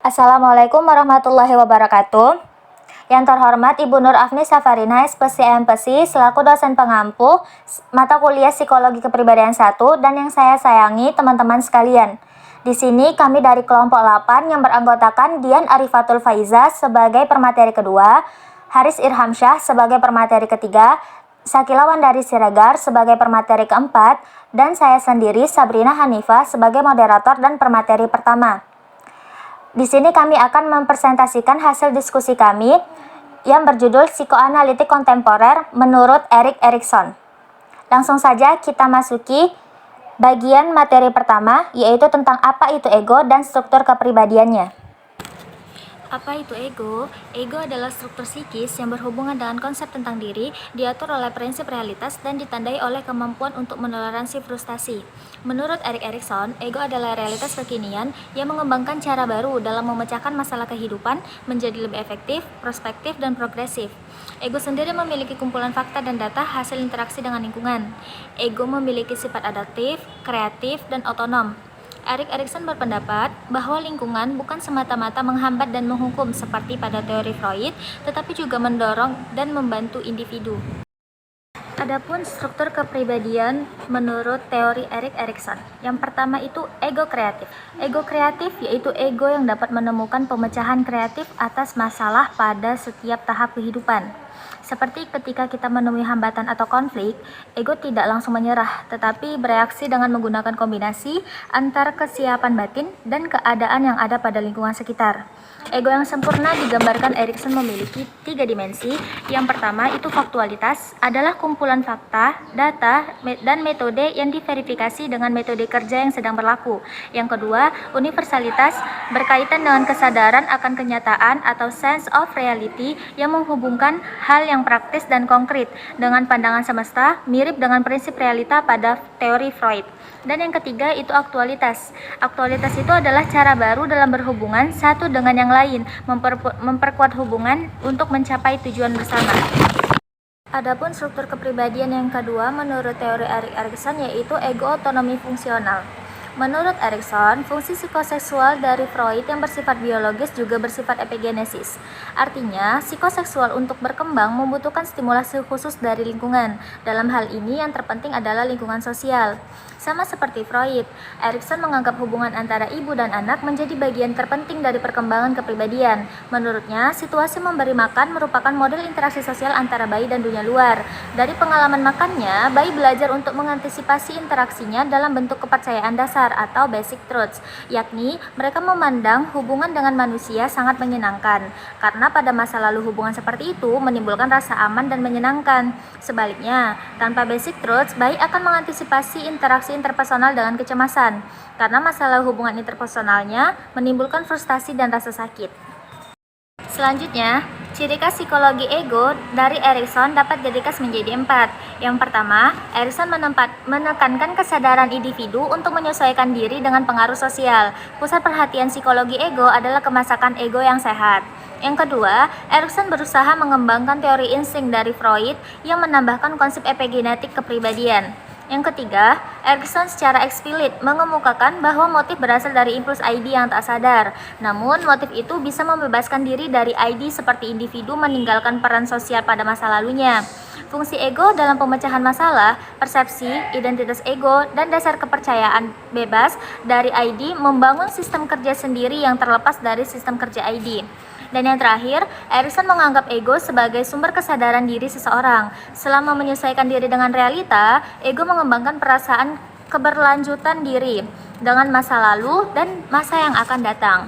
Assalamualaikum warahmatullahi wabarakatuh. Yang terhormat Ibu Nur Afni Safarina, SPSI MPSI, selaku dosen pengampu mata kuliah Psikologi Kepribadian 1, dan yang saya sayangi teman-teman sekalian. Di sini kami dari kelompok 8 yang beranggotakan Dian Arifatul Faiza sebagai permateri kedua, Haris Irhamsyah sebagai permateri ketiga, Sakilawan dari Siregar sebagai permateri keempat, dan saya sendiri Sabrina Hanifah sebagai moderator dan permateri pertama. Di sini kami akan mempresentasikan hasil diskusi kami yang berjudul Psikoanalitik Kontemporer menurut Erik Erikson. Langsung saja kita masuki bagian materi pertama, yaitu tentang apa itu ego dan struktur kepribadiannya. Apa itu ego? Ego adalah struktur psikis yang berhubungan dengan konsep tentang diri, diatur oleh prinsip realitas, dan ditandai oleh kemampuan untuk menoleransi frustasi. Menurut Erik Erikson, ego adalah realitas kekinian yang mengembangkan cara baru dalam memecahkan masalah kehidupan menjadi lebih efektif, prospektif, dan progresif. Ego sendiri memiliki kumpulan fakta dan data hasil interaksi dengan lingkungan. Ego memiliki sifat adaptif, kreatif, dan otonom. Erik Erikson berpendapat bahwa lingkungan bukan semata-mata menghambat dan menghukum seperti pada teori Freud, tetapi juga mendorong dan membantu individu. Adapun struktur kepribadian menurut teori Erik Erikson. Yang pertama itu ego kreatif. Ego kreatif yaitu ego yang dapat menemukan pemecahan kreatif atas masalah pada setiap tahap kehidupan. Seperti ketika kita menemui hambatan atau konflik, ego tidak langsung menyerah, tetapi bereaksi dengan menggunakan kombinasi antara kesiapan batin dan keadaan yang ada pada lingkungan sekitar. Ego yang sempurna digambarkan Erikson memiliki 3 dimensi. Yang pertama itu faktualitas, adalah kumpulan fakta, data, dan metode yang diverifikasi dengan metode kerja yang sedang berlaku. Yang kedua, universalitas, berkaitan dengan kesadaran akan kenyataan atau sense of reality yang menghubungkan hal yang praktis dan konkret dengan pandangan semesta, mirip dengan prinsip realita pada teori Freud. Dan yang ketiga itu aktualitas. Aktualitas itu adalah cara baru dalam berhubungan satu dengan yang lain, memperkuat hubungan untuk mencapai tujuan bersama. Adapun struktur kepribadian yang kedua menurut teori Erik Erikson yaitu ego otonomi fungsional. Menurut Erikson, fungsi psikoseksual dari Freud yang bersifat biologis juga bersifat epigenesis. Artinya, psikoseksual untuk berkembang membutuhkan stimulasi khusus dari lingkungan. Dalam hal ini yang terpenting adalah lingkungan sosial. Sama seperti Freud, Erikson menganggap hubungan antara ibu dan anak menjadi bagian terpenting dari perkembangan kepribadian. Menurutnya, situasi memberi makan merupakan model interaksi sosial antara bayi dan dunia luar. Dari pengalaman makannya, bayi belajar untuk mengantisipasi interaksinya dalam bentuk kepercayaan dasar atau basic truths, yakni mereka memandang hubungan dengan manusia sangat menyenangkan, karena pada masa lalu hubungan seperti itu menimbulkan rasa aman dan menyenangkan. Sebaliknya, tanpa basic truths, bayi akan mengantisipasi interaksi interpersonal dengan kecemasan, karena masalah hubungan interpersonalnya menimbulkan frustasi dan rasa sakit. Selanjutnya, ciri khas psikologi ego dari Erikson dapat diringkas menjadi 4. Yang pertama, Erikson menekankan kesadaran individu untuk menyesuaikan diri dengan pengaruh sosial. Pusat perhatian psikologi ego adalah kemasakan ego yang sehat. Yang kedua, Erikson berusaha mengembangkan teori insting dari Freud yang menambahkan konsep epigenetik kepribadian. Yang ketiga, Erikson secara eksplisit mengemukakan bahwa motif berasal dari impuls ID yang tak sadar. Namun, motif itu bisa membebaskan diri dari ID seperti individu meninggalkan peran sosial pada masa lalunya. Fungsi ego dalam pemecahan masalah, persepsi, identitas ego, dan dasar kepercayaan bebas dari ID membangun sistem kerja sendiri yang terlepas dari sistem kerja ID. Dan yang terakhir, Erikson menganggap ego sebagai sumber kesadaran diri seseorang. Selama menyesuaikan diri dengan realita, ego mengembangkan perasaan keberlanjutan diri dengan masa lalu dan masa yang akan datang.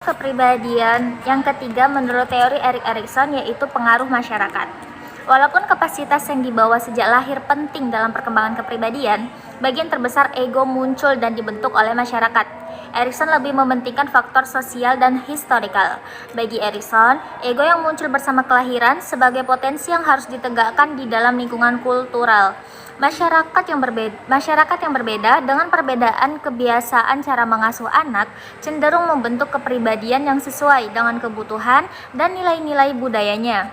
Kepribadian yang ketiga menurut teori Erik Erikson yaitu pengaruh masyarakat. Walaupun kapasitas yang dibawa sejak lahir penting dalam perkembangan kepribadian, bagian terbesar ego muncul dan dibentuk oleh masyarakat. Erikson lebih mementingkan faktor sosial dan historikal. Bagi Erikson, ego yang muncul bersama kelahiran sebagai potensi yang harus ditegakkan di dalam lingkungan kultural. Masyarakat yang berbeda dengan perbedaan kebiasaan cara mengasuh anak cenderung membentuk kepribadian yang sesuai dengan kebutuhan dan nilai-nilai budayanya.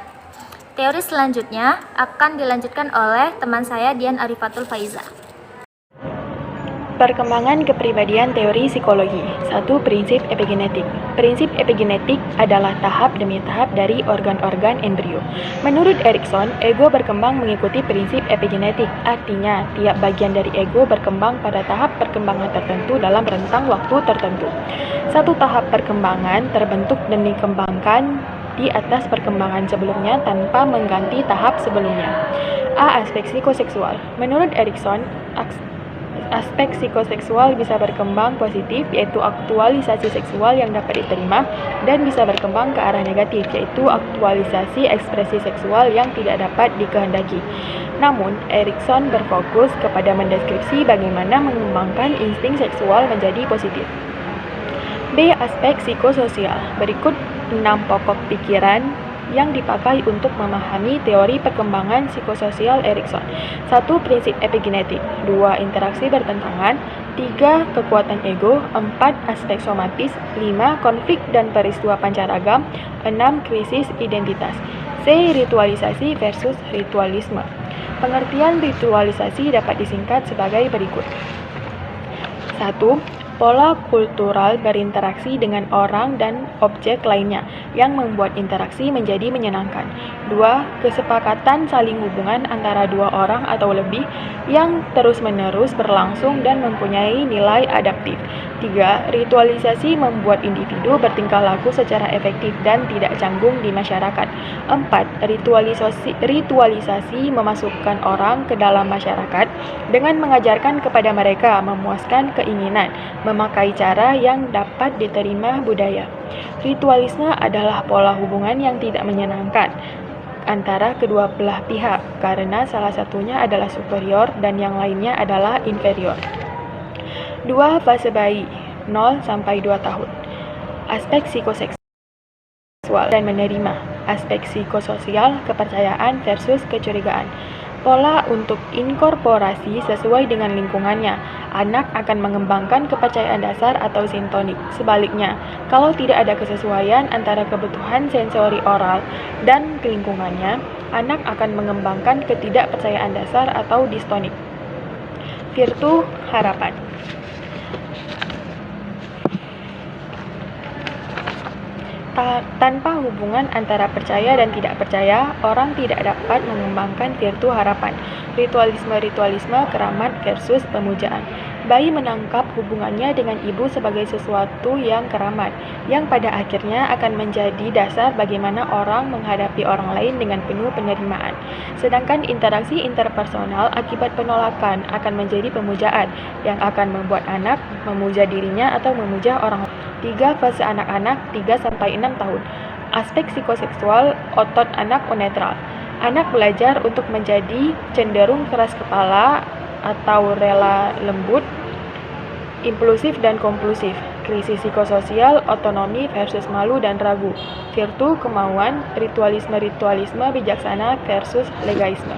Teori selanjutnya akan dilanjutkan oleh teman saya Dian Arifatul Faiza. Perkembangan kepribadian teori psikologi. 1. Prinsip epigenetik. Prinsip epigenetik adalah tahap demi tahap dari organ-organ embrio. Menurut Erikson, ego berkembang mengikuti prinsip epigenetik. Artinya, tiap bagian dari ego berkembang pada tahap perkembangan tertentu dalam rentang waktu tertentu. Satu tahap perkembangan terbentuk dan dikembangkan di atas perkembangan sebelumnya tanpa mengganti tahap sebelumnya. A. Aspek psikoseksual. Menurut Erikson, aspek psikoseksual bisa berkembang positif, yaitu aktualisasi seksual yang dapat diterima, dan bisa berkembang ke arah negatif, yaitu aktualisasi ekspresi seksual yang tidak dapat dikehendaki. Namun, Erikson berfokus kepada mendeskripsi bagaimana mengembangkan insting seksual menjadi positif. B. Aspek psikososial. Berikut 6 pokok pikiran yang dipakai untuk memahami teori perkembangan psikososial Erikson. 1. Prinsip epigenetik. 2. Interaksi bertentangan. 3. Kekuatan ego. 4. Aspek somatis. 5. Konflik dan peristiwa pancaragam. 6. Krisis identitas. C. Ritualisasi versus ritualisme. Pengertian ritualisasi dapat disingkat sebagai berikut. 1. Pola kultural berinteraksi dengan orang dan objek lainnya yang membuat interaksi menjadi menyenangkan. 2. Kesepakatan saling hubungan antara dua orang atau lebih yang terus-menerus berlangsung dan mempunyai nilai adaptif. 3. Ritualisasi membuat individu bertingkah laku secara efektif dan tidak canggung di masyarakat. 4. Ritualisasi memasukkan orang ke dalam masyarakat dengan mengajarkan kepada mereka memuaskan keinginan, memakai cara yang dapat diterima budaya. Ritualisme adalah pola hubungan yang tidak menyenangkan antara kedua belah pihak karena salah satunya adalah superior dan yang lainnya adalah inferior. 2. Fase bayi 0-2 tahun. Aspek psikoseksual dan menerima. Aspek psikososial, kepercayaan versus kecurigaan. Pola untuk inkorporasi sesuai dengan lingkungannya. Anak akan mengembangkan kepercayaan dasar atau sintonik. Sebaliknya, kalau tidak ada kesesuaian antara kebutuhan sensori oral dan lingkungannya, anak akan mengembangkan ketidakpercayaan dasar atau distonik. Virtu harapan. Tanpa hubungan antara percaya dan tidak percaya, orang tidak dapat mengembangkan virtu harapan. Ritualisme, keramat versus pemujaan. Bayi menangkap hubungannya dengan ibu sebagai sesuatu yang keramat, yang pada akhirnya akan menjadi dasar bagaimana orang menghadapi orang lain dengan penuh penerimaan. Sedangkan interaksi interpersonal akibat penolakan akan menjadi pemujaan, yang akan membuat anak memuja dirinya atau memuja orang lain. 3. Fase anak-anak 3-6 tahun. Aspek psikoseksual, otot anak netral. Anak belajar untuk menjadi cenderung keras kepala atau rela lembut, impulsif dan kompulsif. Krisis psikososial, otonomi versus malu dan ragu. Virtu kemauan, ritualisme bijaksana versus legaisme.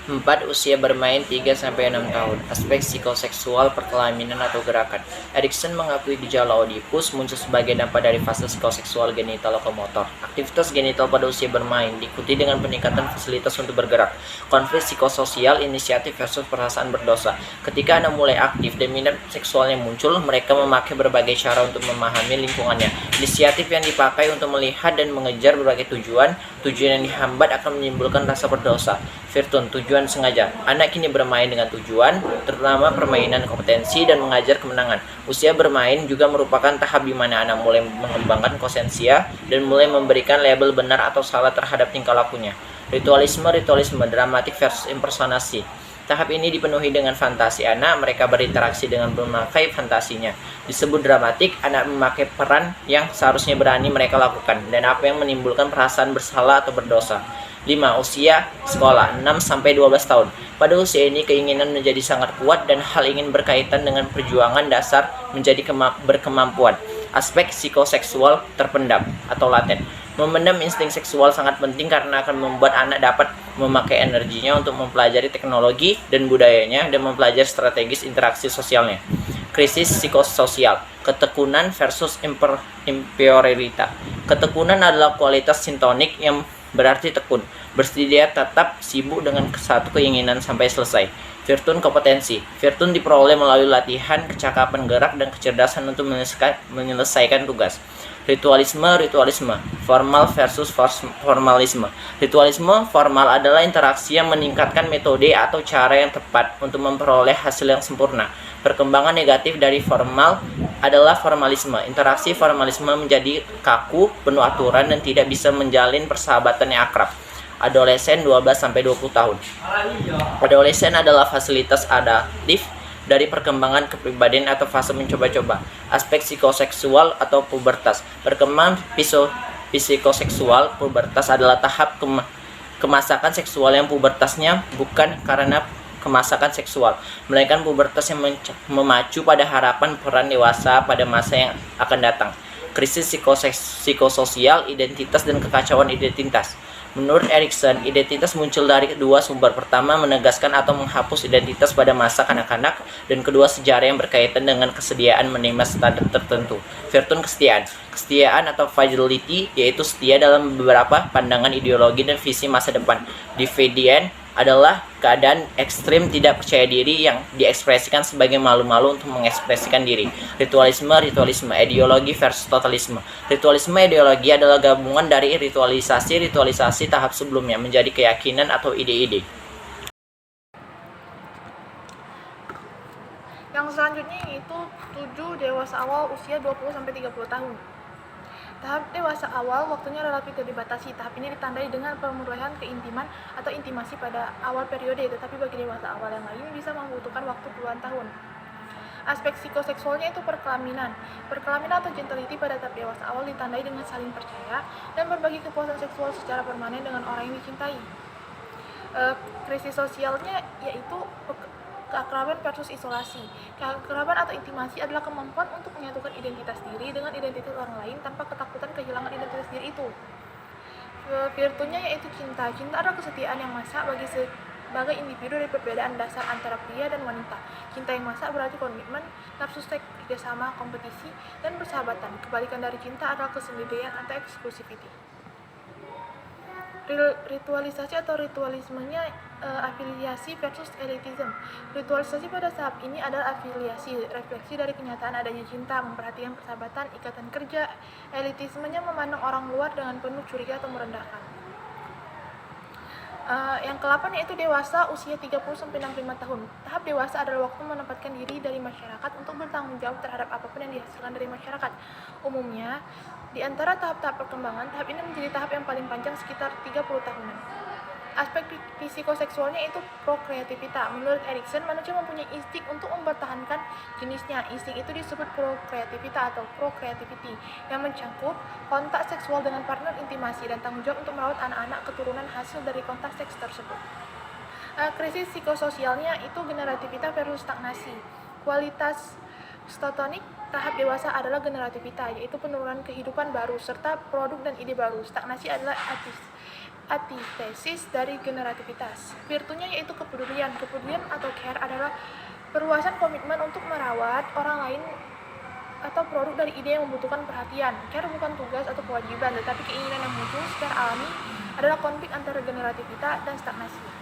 4. Usia bermain 3-6 tahun. Aspek psikoseksual, perkelaminan atau gerakan. Erikson mengakui gejala Oedipus muncul sebagai dampak dari fase psikoseksual genital lokomotor. Aktivitas genital pada usia bermain diikuti dengan peningkatan fasilitas untuk bergerak. Konflik psikososial, inisiatif versus perasaan berdosa. Ketika anak mulai aktif dan minat seksualnya muncul, mereka memakai berbagai cara untuk memahami lingkungannya. Inisiatif yang dipakai untuk melihat dan mengejar berbagai tujuan yang dihambat akan menimbulkan rasa berdosa. Virtun, tujuan sengaja. Anak kini bermain dengan tujuan, terutama permainan kompetensi dan mengajar kemenangan. Usia bermain juga merupakan tahap di mana anak mulai mengembangkan konsensia dan mulai memberikan label benar atau salah terhadap tingkah lakunya. Ritualisme, dramatik versus impersonasi. Tahap ini dipenuhi dengan fantasi anak, mereka berinteraksi dengan memakai fantasinya. Disebut dramatik, anak memakai peran yang seharusnya berani mereka lakukan, dan apa yang menimbulkan perasaan bersalah atau berdosa. 5. Usia sekolah 6-12 tahun. Pada usia ini keinginan menjadi sangat kuat dan hal ingin berkaitan dengan perjuangan dasar menjadi berkemampuan. Aspek psikoseksual terpendam atau laten. Memendam insting seksual sangat penting karena akan membuat anak dapat memakai energinya untuk mempelajari teknologi dan budayanya dan mempelajari strategis interaksi sosialnya. Krisis psikososial, ketekunan versus imperiorita. Ketekunan adalah kualitas sintonik yang berarti tekun, bersedia tetap sibuk dengan satu keinginan sampai selesai. Virtun kompetensi. Virtun diperoleh melalui latihan, kecakapan gerak, dan kecerdasan untuk menyelesaikan tugas. Ritualisme. Formal versus formalisme. Ritualisme formal adalah interaksi yang meningkatkan metode atau cara yang tepat untuk memperoleh hasil yang sempurna. Perkembangan negatif dari formal adalah formalisme. Interaksi formalisme menjadi kaku, penuh aturan, dan tidak bisa menjalin persahabatan yang akrab. Adolesen 12-20 tahun. Adolesen adalah fasilitas adaptif dari perkembangan kepribadian atau fase mencoba-coba. Aspek psikoseksual atau pubertas. Perkembangan psikoseksual pubertas adalah tahap kemasakan seksual yang pubertasnya bukan karena kemasakan seksual, melainkan pubertas yang memacu pada harapan peran dewasa pada masa yang akan datang. Krisis psikososial, identitas, dan kekacauan identitas. Menurut Erikson, identitas muncul dari kedua sumber. Pertama, menegaskan atau menghapus identitas pada masa kanak-kanak, dan kedua, sejarah yang berkaitan dengan kesediaan menerima standar tertentu. Virtun kesetiaan. Kesetiaan atau fidelity yaitu setia dalam beberapa pandangan ideologi dan visi masa depan. Defiant adalah keadaan ekstrim tidak percaya diri yang diekspresikan sebagai malu-malu untuk mengekspresikan diri. Ritualisme, ideologi versus totalisme. Ritualisme ideologi adalah gabungan dari ritualisasi tahap sebelumnya menjadi keyakinan atau ide-ide. Yang selanjutnya yaitu 7 dewasa awal usia 20-30 tahun. Tahap dewasa awal waktunya relatif dibatasi. Tahap ini ditandai dengan pemulihan keintiman atau intimasi pada awal periode, tetapi bagi dewasa awal yang lain bisa membutuhkan waktu puluhan tahun. Aspek psikoseksualnya itu perkelaminan. Perkelaminan atau gentility pada tahap dewasa awal ditandai dengan saling percaya dan berbagi kepuasan seksual secara permanen dengan orang yang dicintai. Krisis sosialnya yaitu keakraban versus isolasi. Keakraban atau intimasi adalah kemampuan untuk menyatukan identitas diri dengan identitas orang lain tanpa ketakutan kehilangan identitas diri itu. Virtunya yaitu cinta. Cinta adalah kesetiaan yang masak sebagai individu dari perbedaan dasar antara pria dan wanita. Cinta yang masak berarti komitmen, nafsu seks, kerjasama, kompetisi, dan persahabatan. Kebalikan dari cinta adalah kesendirian atau exclusivity. Ritualisasi atau ritualismenya afiliasi versus elitism. Ritualisasi pada tahap ini adalah afiliasi, refleksi dari kenyataan adanya cinta, memperhatikan persahabatan, ikatan kerja. Elitismenya memandang orang luar dengan penuh curiga atau merendahkan. Yang ke-8 yaitu dewasa usia 30-65 tahun. Tahap dewasa adalah waktu menempatkan diri dari masyarakat untuk bertanggung jawab terhadap apapun yang dihasilkan dari masyarakat. Umumnya, di antara tahap-tahap perkembangan, tahap ini menjadi tahap yang paling panjang sekitar 30 tahunan. Aspek psikoseksualnya itu prokreativita. Menurut Erikson, manusia mempunyai insting untuk mempertahankan jenisnya. Insting itu disebut prokreativita atau procreativity, yang mencakup kontak seksual dengan partner, intimasi, dan tanggung jawab untuk merawat anak-anak keturunan hasil dari kontak seks tersebut. Krisis psikososialnya itu generativitas versus stagnasi. Kualitas stotonik tahap dewasa adalah generativitas, yaitu penurunan kehidupan baru serta produk dan ide baru. Stagnasi adalah antitesis dari generativitas. Virtunya yaitu kepedulian. Kepedulian atau care adalah perluasan komitmen untuk merawat orang lain atau produk dari ide yang membutuhkan perhatian. Care bukan tugas atau kewajiban, tetapi keinginan yang muncul secara alami adalah konflik antara generativitas dan stagnasi.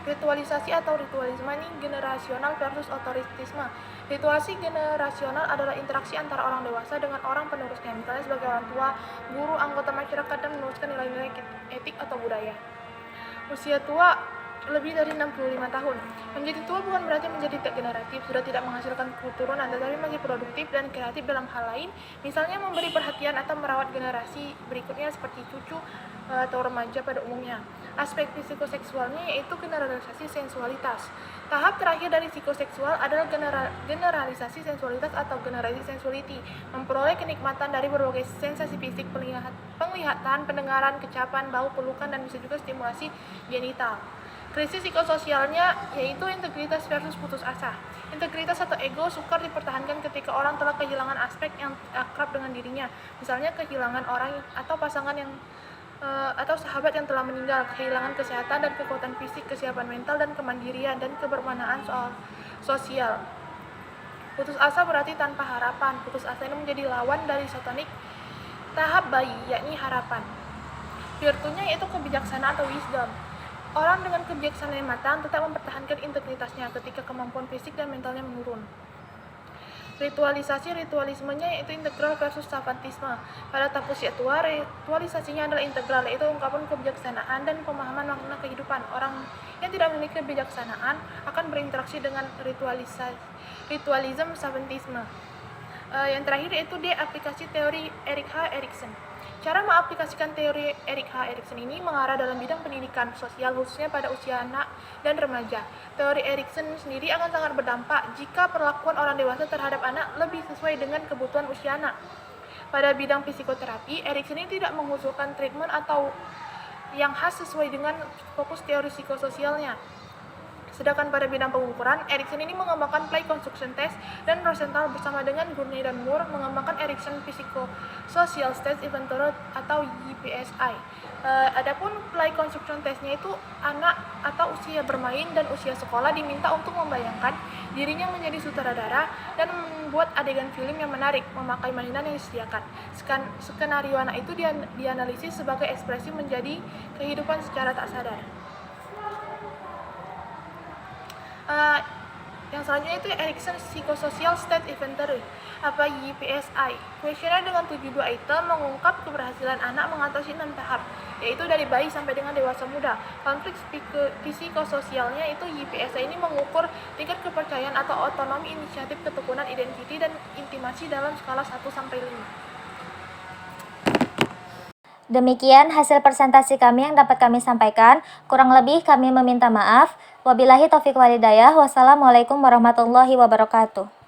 Ritualisasi atau ritualisme ini generasional versus otoritisme. Ritualisasi generasional adalah interaksi antara orang dewasa dengan orang penerusnya, misalnya sebagai orang tua, guru, anggota masyarakat, dan meneruskan nilai-nilai etik atau budaya. Usia tua lebih dari 65 tahun. Menjadi tua bukan berarti menjadi tak generatif, sudah tidak menghasilkan keturunan, tetapi masih produktif dan kreatif dalam hal lain, misalnya memberi perhatian atau merawat generasi berikutnya seperti cucu atau remaja pada umumnya. Aspek psikoseksualnya yaitu generalisasi sensualitas. Tahap terakhir dari psikoseksual adalah generalisasi sensualitas atau generalisasi sensuality, memperoleh kenikmatan dari berbagai sensasi fisik, penglihatan, pendengaran, kecapan, bau, pelukan, dan bisa juga stimulasi genital. Krisis psikososialnya yaitu integritas versus putus asa. Integritas atau ego sukar dipertahankan ketika orang telah kehilangan aspek yang akrab dengan dirinya, misalnya kehilangan orang atau pasangan yang atau sahabat yang telah meninggal, kehilangan kesehatan dan kekuatan fisik, kesiapan mental dan kemandirian, dan kebermanaan sosial. Putus asa berarti tanpa harapan. Putus asa ini menjadi lawan dari sotonik Tahap bayi, yakni harapan. Virtunya yaitu kebijaksanaan atau wisdom. Orang dengan kebijaksanaan yang matang tetap mempertahankan integritasnya ketika kemampuan fisik dan mentalnya menurun. Ritualismenya yaitu integral versus savantisme. Pada tahap usia tua, ritualisasinya adalah integral, yaitu ungkapan kebijaksanaan dan pemahaman makna kehidupan. Orang yang tidak memiliki kebijaksanaan akan berinteraksi dengan ritualisme savantisme. Yang terakhir yaitu D, aplikasi teori Erik H. Erikson. Cara mengaplikasikan teori Erik H. Erikson ini mengarah dalam bidang pendidikan sosial khususnya pada usia anak dan remaja. Teori Erikson sendiri akan sangat berdampak jika perlakuan orang dewasa terhadap anak lebih sesuai dengan kebutuhan usia anak. Pada bidang psikoterapi, Erikson ini tidak mengusulkan treatment atau yang khas sesuai dengan fokus teori psikososialnya. Sedangkan pada bidang pengukuran, Erikson ini mengembangkan play construction test dan Rosenthal bersama dengan Gurney dan Moore mengembangkan Erikson Psychosocial State Inventory atau YPSI. Adapun play construction testnya itu anak atau usia bermain dan usia sekolah diminta untuk membayangkan dirinya menjadi sutradara dan membuat adegan film yang menarik memakai mainan yang disediakan. Skenario anak itu dianalisis sebagai ekspresi menjadi kehidupan secara tak sadar. Yang selanjutnya itu Erikson Psychosocial State Inventory atau YPSI. Kuesioner dengan 72 item mengungkap keberhasilan anak mengatasi 6 tahap, yaitu dari bayi sampai dengan dewasa muda. Konflik psikososialnya itu YPSI ini mengukur tingkat kepercayaan atau otonomi inisiatif, ketekunan, identiti, dan intimasi dalam skala 1 sampai 5. Demikian hasil presentasi kami yang dapat kami sampaikan. Kurang lebih kami meminta maaf. Wabillahi taufiq walhidayah. Wassalamualaikum warahmatullahi wabarakatuh.